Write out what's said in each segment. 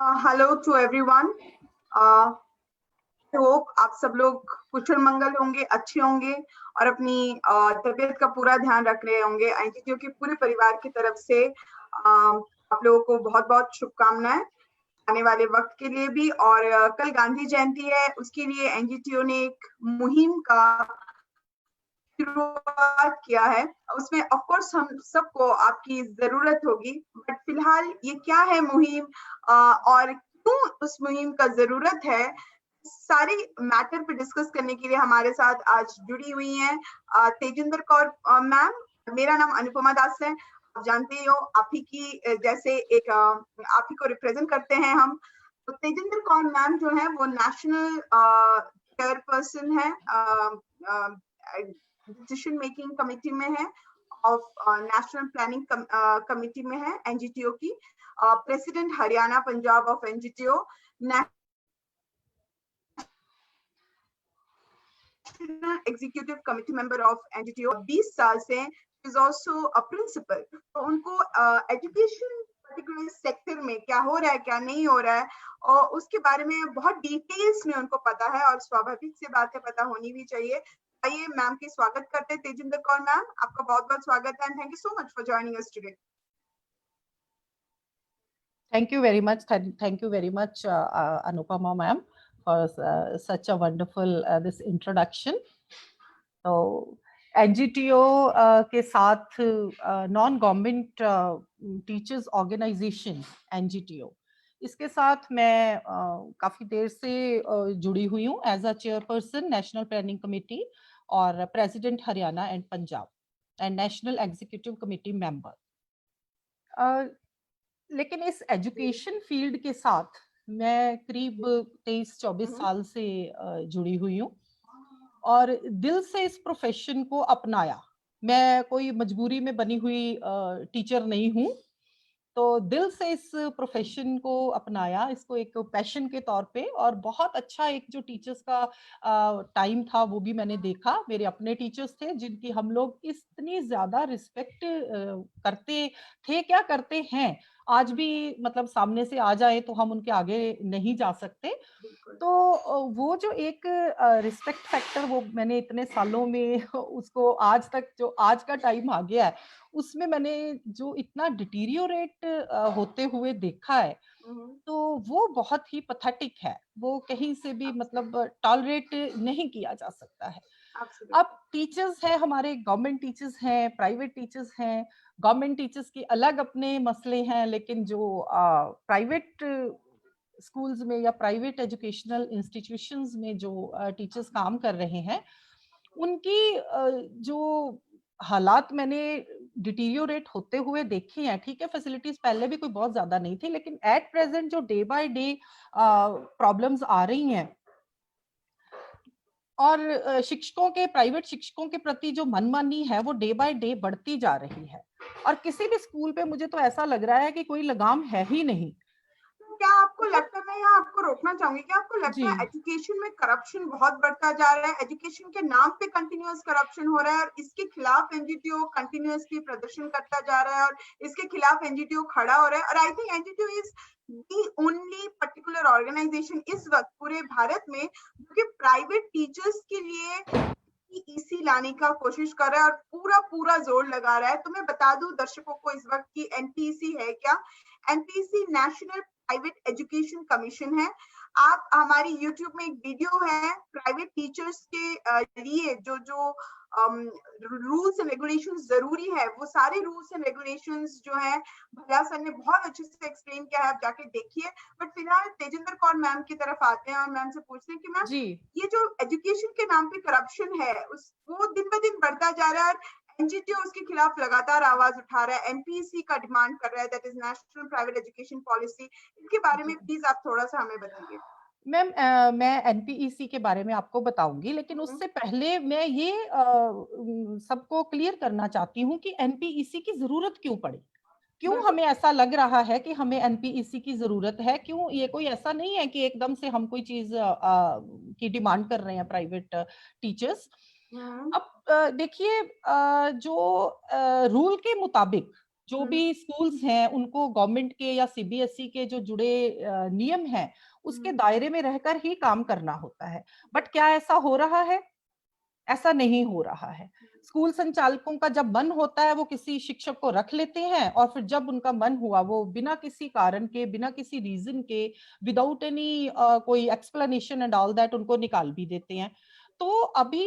Hello to everyone. Hope आप सब लोग कुशल मंगल होंगे, अच्छे होंगे और अपनी तबीयत का पूरा ध्यान रख रहे होंगे। एनजीटीओ के पूरे परिवार की तरफ से आप लोगों को बहुत बहुत शुभकामनाएं आने वाले वक्त के लिए भी। और कल गांधी जयंती है, उसके लिए एनजीटीओ ने एक मुहिम का शुरुआत किया है। उसमें ऑफ कोर्स हम सबको आपकी जरूरत होगी, बट फिलहाल ये क्या है मुहिम और क्यों उस मुहिम का जरूरत है, सारी मैटर पे डिस्कस करने के लिए हमारे साथ आज जुड़ी हुई हैं तेजिंदर कौर मैम। मेरा नाम अनुपमा दास है। आप जानते हो आप ही की जैसे एक आप ही को रिप्रेजेंट करते हैं हम। तो तेजिंदर कौर मैम जो है वो नेशनल चेयरपर्सन है, डिसीजन मेकिंग कमेटी में है, ऑफ नेशनल प्लानिंग कमेटी में है एनजीटीओ की, president Haryana Punjab of NGTO, executive committee member of NGTO 20 साल से, इज आल्सो अ प्रिंसिपल। तो उनको एजुकेशन पर्टिकुलर सेक्टर में क्या हो रहा है, क्या नहीं हो रहा है, और उसके बारे में बहुत डिटेल्स में उनको पता है, और स्वाभाविक सी बात है, पता होनी भी चाहिए। आइए मैम के स्वागत करते हैं। तेजिंदर कौर मैम, आपका बहुत बहुत स्वागत है, and thank you so much for joining us today. Thank you very much. Thank you very much, Anupama ma'am, for such a wonderful this introduction. तो NGTO के साथ non government teachers organisation NGTO, इसके साथ मैं काफी देर से जुड़ी हुई हूँ as a chairperson national planning committee और president Haryana and Punjab and national executive committee member. लेकिन इस एजुकेशन फील्ड के साथ मैं करीब 23-24 साल से जुड़ी हुई हूँ और दिल से इस प्रोफेशन को अपनाया। मैं कोई मजबूरी में बनी हुई टीचर नहीं हूँ, तो दिल से इस प्रोफेशन को अपनाया, इसको एक पैशन के तौर पे। और बहुत अच्छा एक जो टीचर्स का टाइम था वो भी मैंने देखा। मेरे अपने टीचर्स थे जिनकी हम लोग इतनी ज्यादा रिस्पेक्ट करते थे, क्या करते हैं आज भी, मतलब सामने से आ जाए तो हम उनके आगे नहीं जा सकते। तो वो जो एक रिस्पेक्ट फैक्टर वो मैंने इतने सालों में उसको आज तक जो आज का टाइम आ गया है उसमें मैंने जो इतना डिटीरियोरेट होते हुए देखा है, तो वो बहुत ही पथेटिक है। वो कहीं से भी मतलब टॉलरेट नहीं किया जा सकता है। अब टीचर्स हैं, हमारे गवर्नमेंट टीचर्स हैं, प्राइवेट टीचर्स हैं। गवर्नमेंट टीचर्स के अलग अपने मसले हैं, लेकिन जो प्राइवेट स्कूल्स में या प्राइवेट एजुकेशनल इंस्टीट्यूशंस में जो टीचर्स काम कर रहे हैं, उनकी जो हालात मैंने डिटीरियोरेट होते हुए देखे हैं। ठीक है, फैसिलिटीज पहले भी कोई बहुत ज्यादा नहीं थी, लेकिन एट प्रेजेंट जो डे बाय डे प्रॉब्लम्स आ रही हैं और शिक्षकों के, प्राइवेट शिक्षकों के प्रति जो मनमानी है वो डे बाय डे बढ़ती जा रही है। और किसी भी स्कूल पे मुझे तो ऐसा लग रहा है कि कोई लगाम है ही नहीं। क्या आपको लगता है, मैं यहाँ आपको रोकना चाहूंगी, क्या आपको लगता है एजुकेशन में करप्शन बहुत बढ़ता जा रहा है? एजुकेशन के नाम पे कंटिन्यूअस करप्शन हो रहा है और इसके खिलाफ एनजीटीओ कंटिन्यूअसली प्रदर्शन करता जा रहा है और इसके खिलाफ एनजीटीओ खड़ा हो रहा है। और I think NGTO is the only particular organisation इस वक्त पूरे भारत में जो कि प्राइवेट टीचर्स के लिए ईसी लाने का कोशिश कर रहा है और पूरा पूरा जोर लगा रहा है। तो मैं बता दूं दर्शकों को इस वक्त की एनपीसी है क्या। NPC national private education commission है। आप हमारी यूट्यूब में एक वीडियो है प्राइवेट टीचर्स के लिए जो जो रूल्स एंड रेगुलेशंस जरूरी है, वो सारे रूल्स एंड रेगुलेशंस जो है भला सर ने बहुत अच्छे से एक्सप्लेन किया है, आप जाके देखिए। बट फिलहाल तेजिंदर कौर मैम की तरफ आते हैं और मैम से पूछते हैं कि मैम ये जो एजुकेशन के नाम पे करप्शन है उस वो दिन ब दिन बढ़ता जा रहा है और एनजीटीओ उसके खिलाफ लगातार आवाज उठा रहा है, एनपीसी का डिमांड कर रहा है, that is national private education policy. इसके बारे में प्लीज आप थोड़ा सा हमें बताइए। मैम मैं एनपीईसी के बारे में आपको बताऊंगी, लेकिन उससे पहले मैं ये सबको क्लियर करना चाहती हूँ कि एनपीईसी की जरूरत क्यों पड़ी, क्यों हमें ऐसा लग रहा है कि हमें एनपीईसी की जरूरत है। क्यों, ये कोई ऐसा नहीं है कि एकदम से हम कोई चीज की डिमांड कर रहे हैं प्राइवेट टीचर्स। अब देखिए, जो रूल के मुताबिक जो भी स्कूल्स हैं उनको गवर्नमेंट के या सीबीएसई के जो जुड़े नियम हैं उसके दायरे में रहकर ही काम करना होता है। बट क्या ऐसा हो रहा है? ऐसा नहीं हो रहा है। स्कूल संचालकों का जब मन होता है वो किसी शिक्षक को रख लेते हैं और फिर जब उनका मन हुआ वो बिना किसी कारण के, बिना किसी रीजन के, विदाउट एनी कोई एक्सप्लेनेशन एंड ऑल दैट उनको निकाल भी देते हैं। तो अभी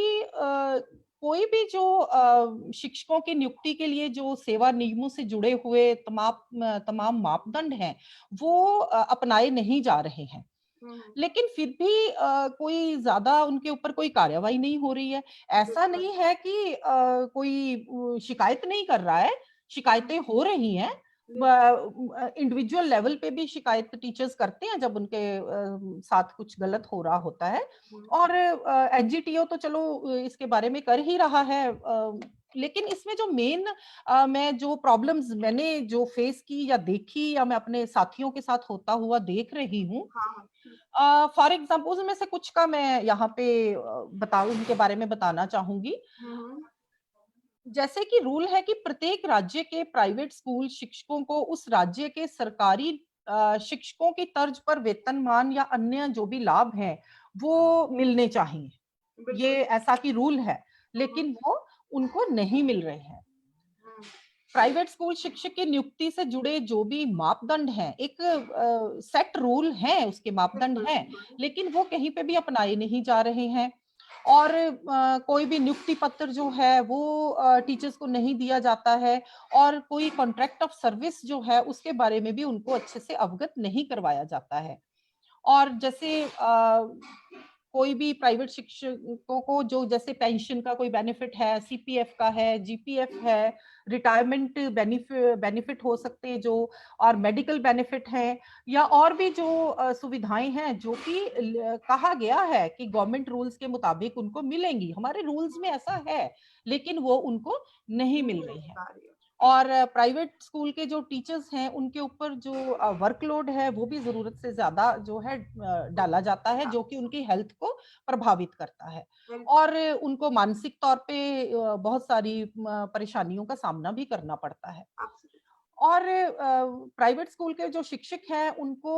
कोई भी जो शिक्षकों की नियुक्ति के लिए जो सेवा नियमों से जुड़े हुए तमाम मापदंड हैं वो अपनाए नहीं जा रहे हैं। लेकिन फिर भी कोई ज्यादा उनके ऊपर कोई कार्रवाई नहीं हो रही है। ऐसा नहीं है कि कोई शिकायत नहीं कर रहा है, शिकायतें हो रही हैं। इंडिविजुअल लेवल पे भी शिकायत टीचर्स करते हैं जब उनके साथ कुछ गलत हो रहा होता है। और एनजीटीओ तो चलो इसके बारे में कर ही रहा है। लेकिन इसमें जो मेन मैं जो प्रॉब्लम्स मैंने जो फेस की या देखी या मैं अपने साथियों के साथ होता हुआ देख रही हूँ, फॉर एग्जाम्पल उसमें से कुछ का मैं यहाँ पे उनके बारे में बताना चाहूंगी। जैसे कि रूल है कि प्रत्येक राज्य के प्राइवेट स्कूल शिक्षकों को उस राज्य के सरकारी शिक्षकों की तर्ज पर वेतनमान या अन्य जो भी लाभ हैं वो मिलने चाहिए। ये ऐसा की रूल है, लेकिन वो उनको नहीं मिल रहे हैं। प्राइवेट स्कूल शिक्षक की नियुक्ति से जुड़े जो भी मापदंड हैं, एक सेट रूल है, उसके मापदंड हैं, लेकिन वो कहीं पे भी अपनाए नहीं जा रहे हैं। और कोई भी नियुक्ति पत्र जो है वो टीचर्स को नहीं दिया जाता है और कोई कॉन्ट्रैक्ट ऑफ सर्विस जो है उसके बारे में भी उनको अच्छे से अवगत नहीं करवाया जाता है। और जैसे कोई भी प्राइवेट शिक्षकों को जो जैसे पेंशन का कोई बेनिफिट है, सीपीएफ का है, जीपीएफ है, रिटायरमेंट बेनिफिट हो सकते हैं जो, और मेडिकल बेनिफिट है, या और भी जो सुविधाएं हैं जो कि कहा गया है कि गवर्नमेंट रूल्स के मुताबिक उनको मिलेंगी, हमारे रूल्स में ऐसा है, लेकिन वो उनको नहीं मिल रही है। और प्राइवेट स्कूल के जो टीचर्स हैं उनके ऊपर जो वर्कलोड है वो भी जरूरत से ज्यादा जो है डाला जाता है, जो कि उनकी हेल्थ को प्रभावित करता है और उनको मानसिक तौर पे बहुत सारी परेशानियों का सामना भी करना पड़ता है। और प्राइवेट स्कूल के जो शिक्षक हैं उनको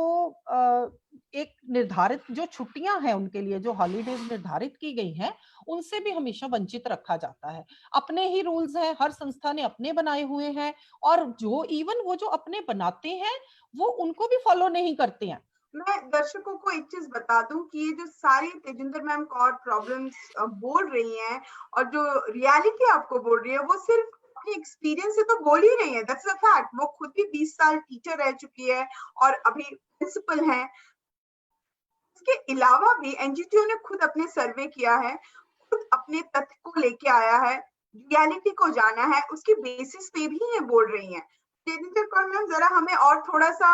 एक निर्धारित जो छुट्टियां हैं उनके लिए, जो हॉलीडेज निर्धारित की गई हैं, उनसे भी हमेशा वंचित रखा जाता है। अपने ही रूल्स हैं, हर संस्था ने अपने बनाए हुए हैं, और जो इवन वो जो अपने बनाते हैं वो उनको भी फॉलो नहीं करते हैं। मैं दर्शकों को एक चीज बता दूं कि ये जो सारी तेजिंदर मैम कौर प्रॉब्लम्स बोल रही हैं और जो रियलिटी आपको बोल रही है वो सिर्फ अपनी एक्सपीरियंस से तो बोल ही रही है, दैट्स अ फैक्ट। वो खुद भी 20 साल टीचर रह चुकी है और अभी प्रिंसिपल है। इसके अलावा भी एनजीटीओ ने खुद अपने सर्वे किया है, खुद अपने तथ्य को लेके आया है, रियलिटी को जाना है, उसकी बेसिस पे भी ये बोल रही हैं। तेजिंदर कौर मैम जरा हमें और थोड़ा सा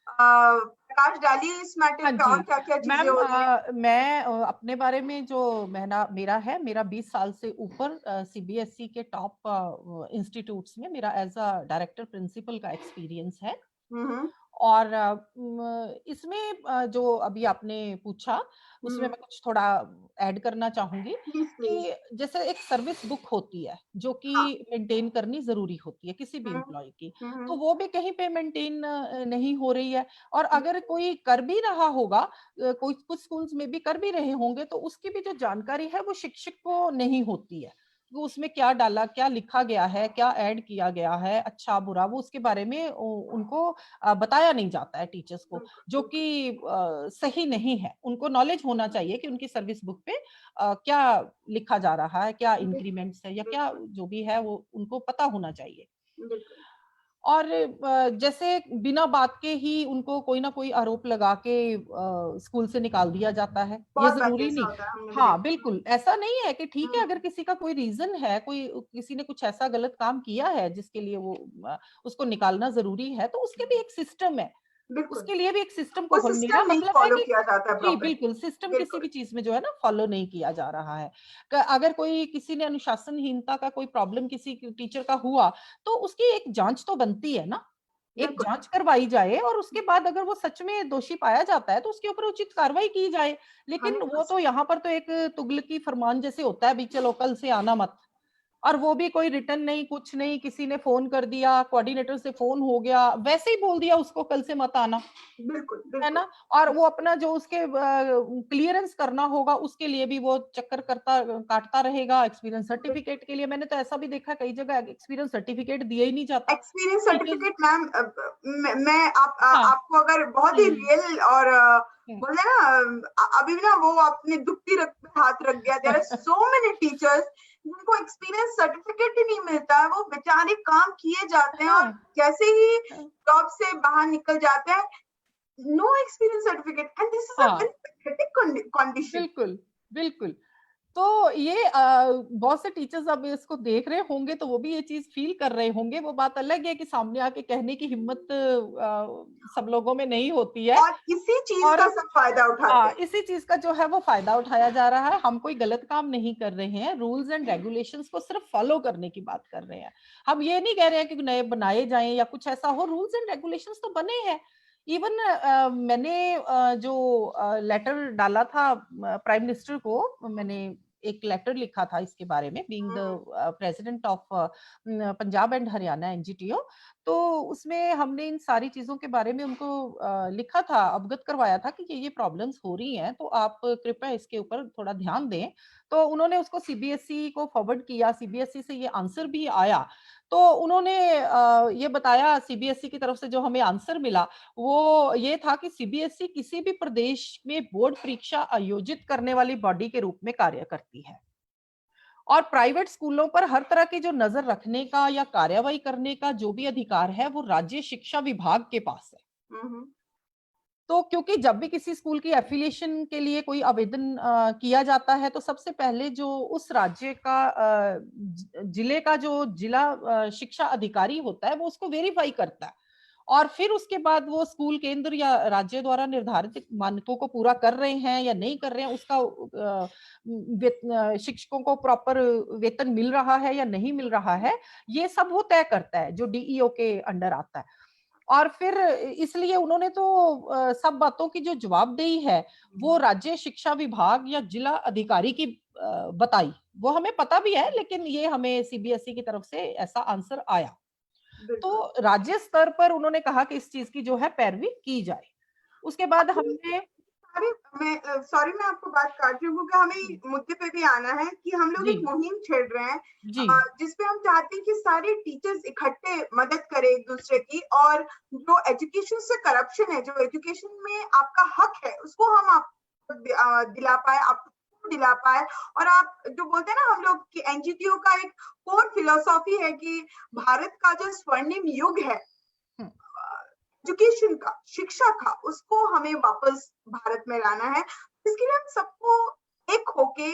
प्रकाश डालिए इस मैटर पे और क्या क्या चीजें हो रही हैं। मैं अपने बारे में जो मेरा 20 साल से ऊपर सीबीएसई के टॉप इंस्टीट्यूट्स में मेरा एज अ डायरेक्टर प्रिंसिपल का एक्सपीरियंस है। और इसमें जो अभी आपने पूछा उसमें मैं कुछ थोड़ा ऐड करना चाहूंगी कि जैसे एक सर्विस बुक होती है जो कि मेंटेन करनी जरूरी होती है किसी भी एम्प्लॉय की, तो वो भी कहीं पे मेंटेन नहीं हो रही है। और अगर कोई कर भी रहा होगा, कोई कुछ स्कूल्स में भी कर भी रहे होंगे, तो उसकी भी जो जानकारी है वो शिक्षक को नहीं होती है। वो उसमें क्या डाला, क्या लिखा गया है, क्या ऐड किया गया है, अच्छा बुरा, वो उसके बारे में उनको बताया नहीं जाता है टीचर्स को, जो कि सही नहीं है। उनको नॉलेज होना चाहिए कि उनकी सर्विस बुक पे क्या लिखा जा रहा है, क्या इंक्रीमेंट्स है या क्या जो भी है वो उनको पता होना चाहिए। और जैसे बिना बात के ही उनको कोई ना कोई आरोप लगा के स्कूल से निकाल दिया जाता है, ये जरूरी नहीं। हाँ बिल्कुल, ऐसा नहीं है कि ठीक है अगर किसी का कोई रीजन है, कोई किसी ने कुछ ऐसा गलत काम किया है जिसके लिए वो उसको निकालना जरूरी है, तो उसके भी एक सिस्टम है, उसके लिए भी एक सिस्टम को फॉलो। मेरा मतलब है कि जी बिल्कुल, सिस्टम किसी भी चीज में जो है ना फॉलो नहीं किया जा रहा है। अगर कोई किसी ने अनुशासनहीनता का कोई प्रॉब्लम किसी टीचर का हुआ, तो उसकी एक जांच तो बनती है ना, एक जांच करवाई जाए और उसके बाद अगर वो सच में दोषी पाया जाता है तो उसके ऊपर उचित कार्रवाई की जाए। लेकिन वो तो यहाँ पर तो एक तुगलकी फरमान जैसे होता है, भी चलो कल से आना मत, और वो भी कोई रिटर्न नहीं, कुछ नहीं, किसी ने फोन कर दिया, कोऑर्डिनेटर से फोन हो गया, वैसे ही बोल दिया उसको कल से मत आना, बिल्कुल है बिल्कुल। ना। और वो अपना जो उसके क्लियरेंस करना होगा उसके लिए भी वो चक्कर काटता रहेगा। एक्सपीरियंस सर्टिफिकेट के लिए मैंने तो ऐसा भी देखा कई जगह एक्सपीरियंस सर्टिफिकेट दिया ही नहीं जाता। एक्सपीरियंस टीचर्स, सर्टिफिकेट मैम, मैं हाँ, आपको अगर बहुत ही रियल और हम्म, बोले ना, अभी भी ना वो अपने दुखती रग पे हाथ रख गया। There are so many teachers जिनको एक्सपीरियंस सर्टिफिकेट ही नहीं मिलता है, वो बेचारे काम किए जाते हैं और हाँ, जैसे ही हाँ, जॉब से बाहर निकल जाते हैं, no experience certificate, and this is a हाँ, वेरी पैथेटिक कंडीशन। बिल्कुल, बिल्कुल। तो ये बहुत से टीचर्स अब इसको देख रहे होंगे तो वो भी ये चीज फील कर रहे होंगे। वो बात अलग है कि सामने आके कहने की हिम्मत सब लोगों में नहीं होती है। और इसी चीज और का सब फायदा उठाते हैं। इसी चीज का जो है वो फायदा उठाया जा रहा है। हम कोई गलत काम नहीं कर रहे हैं, रूल्स एंड रेगुलेशंस को सिर्फ फॉलो करने की बात कर रहे हैं। हम ये नहीं कह रहे हैं कि नए बनाए जाएं या कुछ ऐसा हो, रूल्स एंड रेगुलेशंस तो बने हैं। इवन मैंने जो लेटर डाला था प्राइम मिनिस्टर को, मैंने एक लेटर लिखा था इसके बारे में, being the president of Punjab and Haryana NGTO. तो उसमें हमने इन सारी चीजों के बारे में उनको लिखा था, अवगत करवाया था कि ये प्रॉब्लम्स हो रही हैं, तो आप कृपया इसके ऊपर थोड़ा ध्यान दें। तो उन्होंने उसको सीबीएसई को फॉरवर्ड किया, सीबीएसई से ये आंसर भी आया। तो उन्होंने ये बताया, सीबीएसई की तरफ से जो हमें आंसर मिला वो ये था कि सीबीएसई किसी भी प्रदेश में बोर्ड परीक्षा आयोजित करने वाली बॉडी के रूप में कार्य करती है, और प्राइवेट स्कूलों पर हर तरह की जो नजर रखने का या कार्यवाही करने का जो भी अधिकार है वो राज्य शिक्षा विभाग के पास है। हम्म। तो क्योंकि जब भी किसी स्कूल की एफिलिएशन के लिए कोई आवेदन किया जाता है तो सबसे पहले जो उस राज्य का जिले का जो जिला शिक्षा अधिकारी होता है वो उसको वेरीफाई करता है, और फिर उसके बाद वो स्कूल केंद्र या राज्य द्वारा निर्धारित मानकों को पूरा कर रहे हैं या नहीं कर रहे हैं, उसका शिक्षकों को प्रॉपर वेतन मिल रहा है या नहीं मिल रहा है, ये सब वो तय करता है जो डीईओ के अंडर आता है। और फिर इसलिए उन्होंने तो सब बातों की जो जवाबदेही है वो राज्य शिक्षा विभाग या जिला अधिकारी की बताई। वो हमें पता भी है, लेकिन ये हमें सीबीएसई की तरफ से ऐसा आंसर आया। बिल्कुल। तो राज्य स्तर पर उन्होंने कहा कि इस चीज की जो है पैरवी की जाए। उसके बाद अभी हमने, अरे मैं सॉरी, मैं आपको बात काट रही हूँ क्योंकि हमें जी, मुद्दे पे भी आना है कि हम लोग जी, एक मुहिम छेड़ रहे हैं, जी, जिसपे हम चाहते हैं कि सारे टीचर्स इकट्ठे मदद करें एक दूसरे की, और जो एजुकेशन से करप्शन है, जो एजुकेशन में आपका हक है, उसको हम आपको दिला पाए, आपको दिला पाए। और आप जो बोलते हैं ना हम लोग कि एनजीटीओ का एक कोर फिलोसॉफी है कि भारत का जो स्वर्णिम युग है हम्म, एजुकेशन का, शिक्षा का, उसको हमें वापस भारत में लाना है। इसके लिए हम सबको एक होके,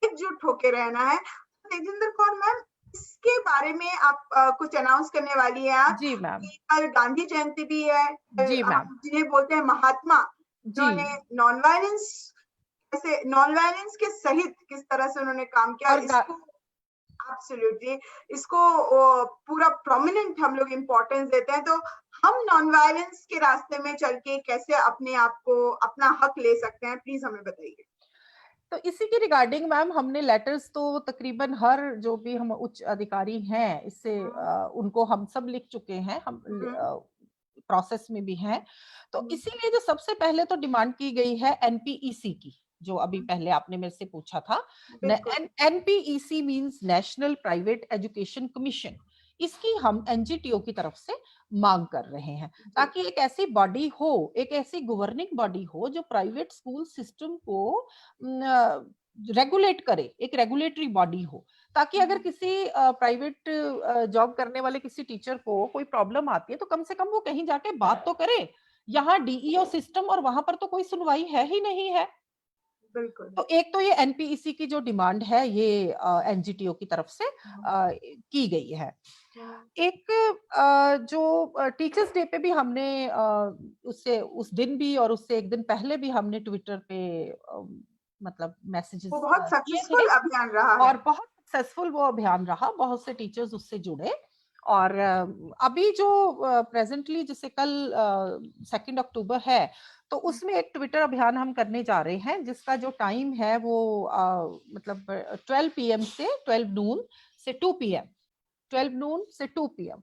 एकजुट होके रहना है। तेजिंदर कौर मैम, इसके बारे में आप कुछ अनाउंस करने वाली है आप जी मैम, कि कल गांधी जयंती भी है, कल जी मैम, हम जिन्हें बोलते हैं महात्मा, जी, जिन्होंने नॉन वायलेंस, जैसे नॉन वायलेंस के सहित किस तरह से उन्होंने काम किया, और इसको एब्सोल्युटली, इसको पूरा प्रोमिनेंट हम लोग इम्पोर्टेंस देते हैं। तो हम नॉन वायलेंस के रास्ते में चल के कैसे अपने आप को अपना हक ले सकते हैं, प्लीज हमें बताइए। तो इसी के रिगार्डिंग मैम हमने लेटर्स तो तकरीबन हर जो भी हम उच्च अधिकारी हैं इससे उनको हम सब लिख चुके हैं, हम प्रोसेस में भी हैं। तो इसीलिए जो सबसे पहले तो डिमांड की गई है एनपीईसी की, जो अभी पहले आपने मेरे से पूछा था। बिल्कुल। NPEC means national private education commission, इसकी हम एनजीटीओ की तरफ से मांग कर रहे हैं, जी। ताकि एक ऐसी बॉडी हो, एक ऐसी गवर्निंग बॉडी हो जो प्राइवेट स्कूल सिस्टम को रेगुलेट करे, एक रेगुलेटरी बॉडी हो, ताकि अगर किसी प्राइवेट जॉब करने वाले किसी टीचर को कोई प्रॉब्लम आती है तो कम से कम वो कहीं जाके बात तो करे। यहाँ डीईओ सिस्टम और वहां पर तो कोई सुनवाई है ही नहीं है। बिल्कुल। तो एक तो ये एनपीईसी की जो डिमांड है ये एनजीटीओ की तरफ से की गई है। एक जो टीचर्स डे पे भी हमने उससे उस दिन भी और उससे एक दिन पहले भी हमने ट्विटर पे मतलब वो मैसेजेस बहुत किए थे, सक्सेसफुल अभियान रहा है। और बहुत सक्सेसफुल वो अभियान रहा, बहुत से टीचर्स उससे जुड़े। और अभी जो प्रेजेंटली जैसे कल 2 अक्टूबर है, तो उसमें एक ट्विटर अभियान हम करने जा रहे हैं जिसका जो टाइम है वो मतलब 12 PM से 12 नून से 2 PM, 12 नून से 2 PM,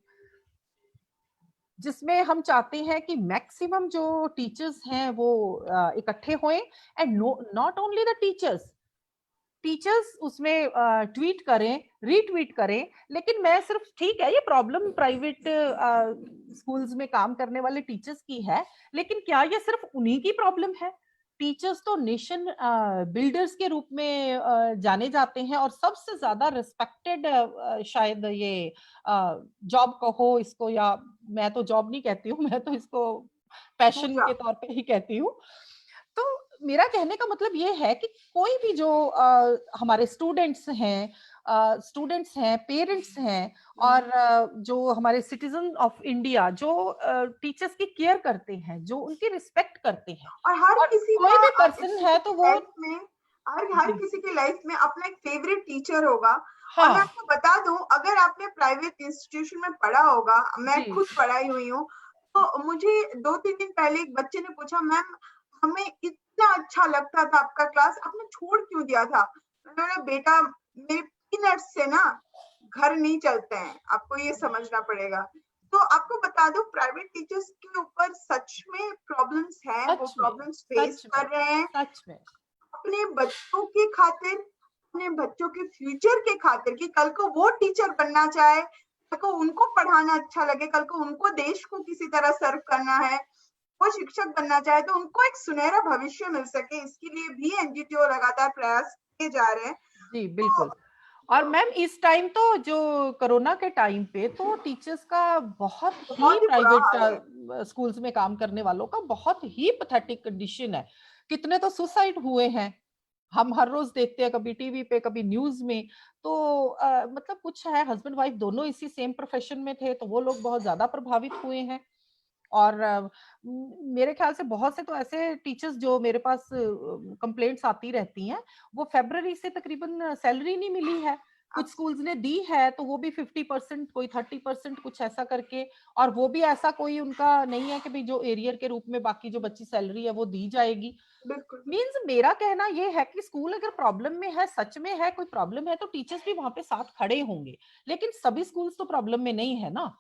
जिसमें हम चाहते हैं कि मैक्सिमम जो टीचर्स हैं वो इकट्ठे होएं, and not only the teachers उसमें ट्वीट करें, रीट्वीट करें, लेकिन मैं सिर्फ, ठीक है ये प्रॉब्लम प्राइवेट स्कूल्स में काम करने वाले टीचर्स की है, लेकिन क्या ये सिर्फ उन्हीं की प्रॉब्लम है? टीचर्स तो नेशन बिल्डर्स के रूप में जाने जाते हैं, और सबसे ज्यादा रिस्पेक्टेड शायद ये जॉब कहो इसको, या मैं तो जॉब नहीं कहती हूँ, मैं तो इसको पैशन पूजा। के तौर पे ही कहती हूँ। तो मेरा कहने का मतलब ये है कि कोई भी जो हमारे स्टूडेंट्स हैं, पेरेंट्स हैं, और जो हमारे सिटीजन ऑफ इंडिया जो टीचर्स की केयर करते हैं, जो उनकी रिस्पेक्ट करते हैं, और हर और किसी कोई भी का पर्सन है तो वो, लाइफ में, हर जी, किसी के लाइफ में अपना एक फेवरेट टीचर होगा। और मैं हाँ, आपको बता दूं, अगर आपने प्राइवेट इंस्टीट्यूशन में पढ़ा होगा, मैं जी, खुद पढ़ाई हुई हूँ, तो मुझे 2-3 दिन पहले एक बच्चे ने पूछा, मैम हमें इतना अच्छा लगता था आपका क्लास, आपने छोड़ क्यों दिया था? मैंने बोला, बेटा मेरे पीनट्स से ना घर नहीं चलते हैं, आपको ये समझना पड़ेगा। तो आपको बता दो, प्राइवेट टीचर्स के ऊपर सच में प्रॉब्लम्स हैं, वो सच में, प्रॉब्लम्स फेस सच में, कर रहे हैं सच में, अपने बच्चों की खातिर, अपने बच्चों के फ्यूचर के खातिर, कि कल को वो टीचर बनना चाहे, कल को उनको पढ़ाना अच्छा लगे, कल को उनको देश को किसी तरह सर्व करना है, वो शिक्षक बनना चाहे, तो उनको एक सुनहरा भविष्य मिल सके, इसके लिए भी एनजीटीओ लगातार प्रयास किए जा रहे हैं। जी, तो बिल्कुल। और मैम इस टाइम तो जो कोरोना के टाइम पे तो टीचर्स का बहुत ही, बहुत ही बुरा प्राइवेट हाल है। स्कूल्स में काम करने वालों का बहुत ही पैथेटिक कंडीशन है। कितने तो सुसाइड हुए हैं, हम हर रोज देखते हैं, कभी टीवी पे कभी न्यूज में। तो मतलब कुछ है, हस्बैंड वाइफ दोनों इसी सेम प्रोफेशन में थे, तो वो लोग बहुत ज्यादा प्रभावित हुए हैं। और मेरे ख्याल से बहुत से तो ऐसे टीचर्स जो मेरे पास कंप्लेंट्स आती रहती हैं, वो फरवरी से तकरीबन सैलरी नहीं मिली है। कुछ स्कूल्स ने दी है तो वो भी 50%, कोई 30%, कुछ ऐसा करके। और वो भी ऐसा कोई उनका नहीं है कि भाई जो एरियर के रूप में बाकी जो बच्ची सैलरी है वो दी जाएगी। बिल्कुल। मीन्स मेरा कहना ये है कि स्कूल अगर प्रॉब्लम में है, सच में है कोई प्रॉब्लम है, तो टीचर्स भी वहां पे साथ खड़े होंगे। लेकिन सभी स्कूल्स तो प्रॉब्लम में नहीं है ना।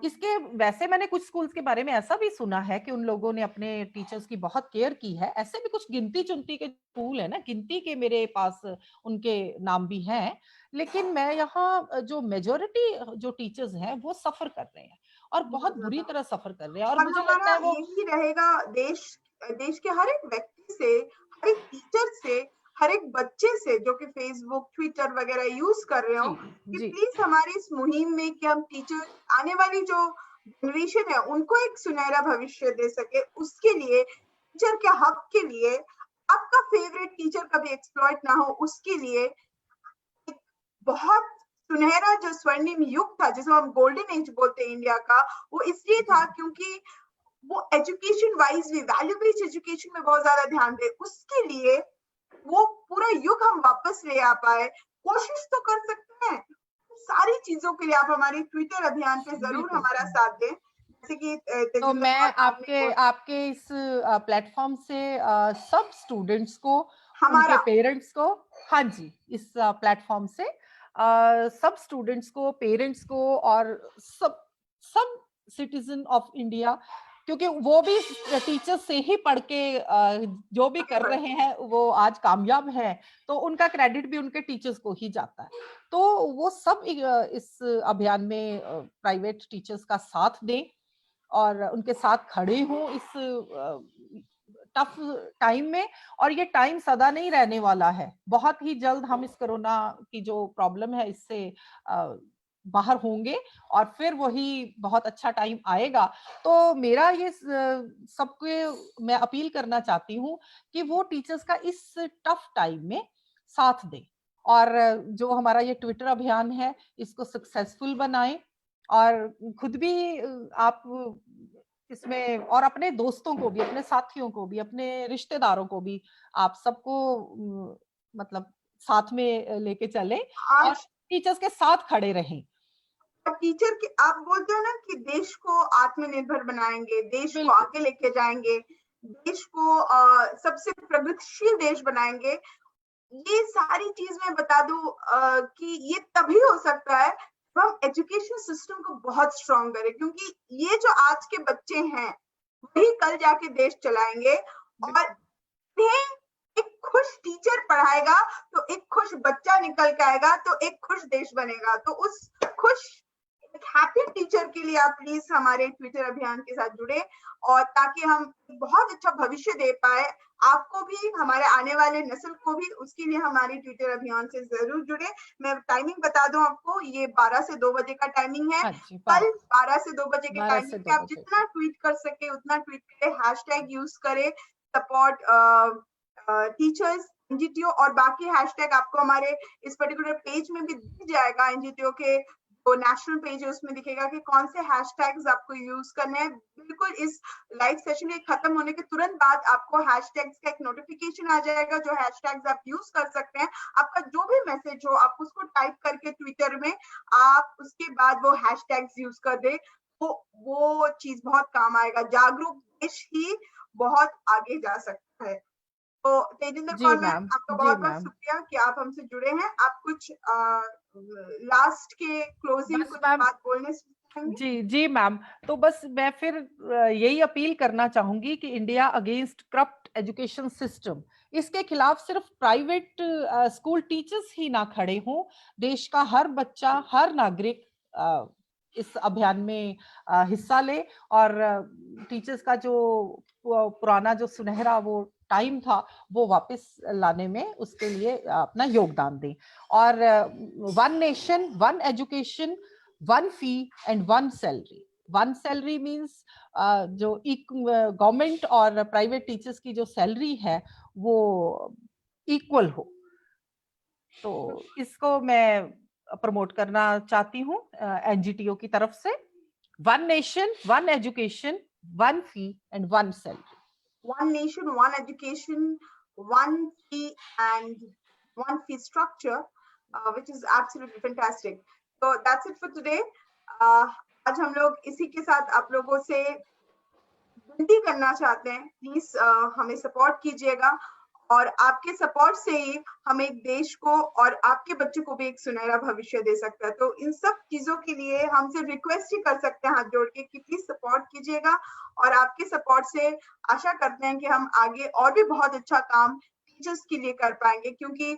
इसके वैसे मैंने कुछ स्कूल्स के बारे में ऐसा भी सुना है कि उन लोगों ने अपने टीचर्स की बहुत केयर की है। ऐसे भी कुछ गिनती चुनती के स्कूल है ना, गिनती के मेरे पास उनके नाम भी हैं। लेकिन मैं यहाँ जो मेजोरिटी जो टीचर्स हैं वो सफर कर रहे हैं, और बहुत बहुत बुरी ज्यादा। तरह सफर कर रहे हैं, और और मुझे लगता हमारा है वो, यही रहेगा, देश देश के हर एक व्यक्ति से, हर एक टीचर से, हर एक बच्चे से जो कि फेसबुक, ट्विटर वगैरह यूज कर रहे हो, जी, कि जी, प्लीज हमारी इस मुहिम में कि हम टीचर, आने वाली जो जनरेशन है उनको एक सुनहरा भविष्य दे सके, उसके लिए, टीचर के हक के लिए, आपका फेवरेट टीचर कभी एक्सप्लॉइट ना हो, उसके लिए एक बहुत सुनहरा जो स्वर्णिम युग था, जिसको हम गोल्डन एज बोलते हैं इंडिया का, वो इसलिए जी, था क्योंकि वो एजुकेशन वाइज भी, वैल्यू बेस्ड एजुकेशन में बहुत ज्यादा ध्यान दे, उसके लिए वो पूरा युग हम वापस ले आ पाए। कोशिश तो कर सकते हैं, सारी चीजों के लिए आप हमारे ट्विटर अभियान पे जरूर बिल्कुल। हमारा साथ दें, जैसे कि तो तेजिंदर मैं कौर मैम ने आपके आपके इस प्लेटफॉर्म से सब स्टूडेंट्स को, उनके हमारा, पेरेंट्स को, हाँ जी, इस प्लेटफॉर्म से सब स्टूडेंट्स को, पेरेंट्स को, और सब सब सिटीजन ऑफ इंडिया, क्योंकि वो भी टीचर से ही पढ़ के जो भी आगे कर बढ़े। रहे हैं वो आज कामयाब है, तो उनका क्रेडिट भी उनके टीचर्स को ही जाता है। तो वो सब इस अभियान में प्राइवेट टीचर्स का साथ दें, और उनके साथ खड़े हों इस टफ टाइम में। और ये टाइम सदा नहीं रहने वाला है, बहुत ही जल्द हम इस कोरोना की जो प्रॉब्लम है इससे बाहर होंगे, और फिर वही बहुत अच्छा टाइम आएगा। तो मेरा ये सबके मैं अपील करना चाहती हूँ कि वो टीचर्स का इस टफ टाइम में साथ दें, और जो हमारा ये ट्विटर अभियान है इसको सक्सेसफुल बनाएं, और खुद भी आप इसमें, और अपने दोस्तों को भी, अपने साथियों को भी, अपने रिश्तेदारों को भी आप सबको मतलब साथ में लेके चलें, और आज टीचर्स के साथ खड़े रहें। टीचर के, आप बोलते हो ना कि देश को आत्मनिर्भर बनाएंगे, देश को बिल्कुल, आगे लेके जाएंगे, देश को सबसे प्रगतिशील देश बनाएंगे, ये सारी चीज मैं बता दूं कि ये तभी हो सकता है जब हम एजुकेशन सिस्टम को बहुत स्ट्रॉन्ग करें, क्योंकि ये जो आज के बच्चे हैं वही कल जाके देश चलाएंगे। और इन्हें एक खुश टीचर पढ़ाएगा तो एक खुश बच्चा निकल के आएगा, तो एक खुश देश बनेगा। तो उस खुश हैप्पी टीचर के लिए आप प्लीज हमारे ट्विटर अभियान के साथ जुड़े, और ताकि हम बहुत अच्छा भविष्य दे पाए आपको भी, हमारे आने वाले नस्ल को भी। उसके लिए हमारे ट्विटर अभियान से जरूर जुड़े। मैं टाइमिंग बता दूं आपको, ये 12 से 2 बजे का टाइमिंग है। कल 12 से 2 बजे के टाइमिंग पे आप जितना ट्वीट कर सके उतना ट्वीट करें, हैशटैग यूज करें सपोर्ट टीचर्स एनजीटीओ, और बाकी हैशटैग आपको हमारे इस पर्टिकुलर पेज में भी दिख जाएगा। एनजीटीओ के जो नेशनल पेज है उसमें दिखेगा कि कौन से हैशटैग्स आपको यूज करने हैं। बिल्कुल इस लाइव सेशन के खत्म होने के तुरंत बाद आपको हैशटैग्स का एक नोटिफिकेशन आ जाएगा, जो हैशटैग्स आप यूज कर सकते हैं। आपका जो भी मैसेज हो आप उसको टाइप करके ट्विटर में आप उसके बाद वो हैशटैग्स यूज कर दे, तो वो चीज बहुत काम आएगा। जागरूक देश ही बहुत आगे जा सकता है। तो तेजिंदर कौर मैम, आपका बहुत बहुत शुक्रिया कि आप हमसे जुड़े हैं। आप कुछ लास्ट के क्लोजिंग कुछ बात बोलने जी जी मैम, तो बस मैं फिर यही अपील करना चाहूंगी कि India against corrupt education system, इसके खिलाफ सिर्फ प्राइवेट स्कूल टीचर्स ही ना खड़े हों, देश का हर बच्चा, हर नागरिक इस अभियान में हिस्सा ले, और टीचर्स का जो पुराना जो सुनहरा वो टाइम था वो वापस लाने में उसके लिए अपना योगदान दें। और one nation, one education, one fee and one salary. One salary means जो गवर्नमेंट और प्राइवेट टीचर्स की जो सैलरी है वो इक्वल हो। तो इसको मैं प्रमोट करना चाहती हूँ एनजीटीओ की तरफ से। One nation, one education, one fee and one salary. One nation, one education, one fee and one fee structure, which is absolutely fantastic. So that's it for today. आज हम लोग इसी के साथ आप लोगों से विनती करना चाहते हैं, प्लीज हमें सपोर्ट कीजिएगा, और आपके सपोर्ट से ही हम एक देश को और आपके बच्चे को भी एक सुनहरा भविष्य दे सकता है। तो इन सब चीजों के लिए हम सिर्फ रिक्वेस्ट ही कर सकते हैं हाथ जोड़ के कि प्लीज सपोर्ट कीजिएगा, और आपके सपोर्ट से आशा करते हैं कि हम आगे और भी बहुत अच्छा काम टीचर्स के लिए कर पाएंगे। क्योंकि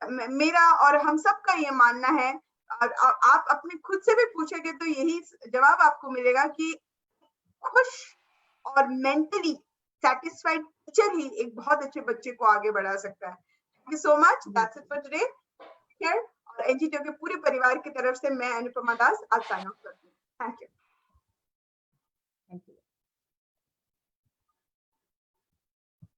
मेरा और हम सबका ये मानना है, और आप अपने खुद से भी पूछेंगे तो यही जवाब आपको मिलेगा कि खुश और मेंटली सेटिस्फाइड टीचर ही एक बहुत अच्छे बच्चे को आगे बढ़ा सकता है। Thank you so much, that's it for today. और एनजीटीओ के पूरे परिवार की तरफ से मैं अनुपमा दास आज साइन ऑफ करती हूँ। Thank you.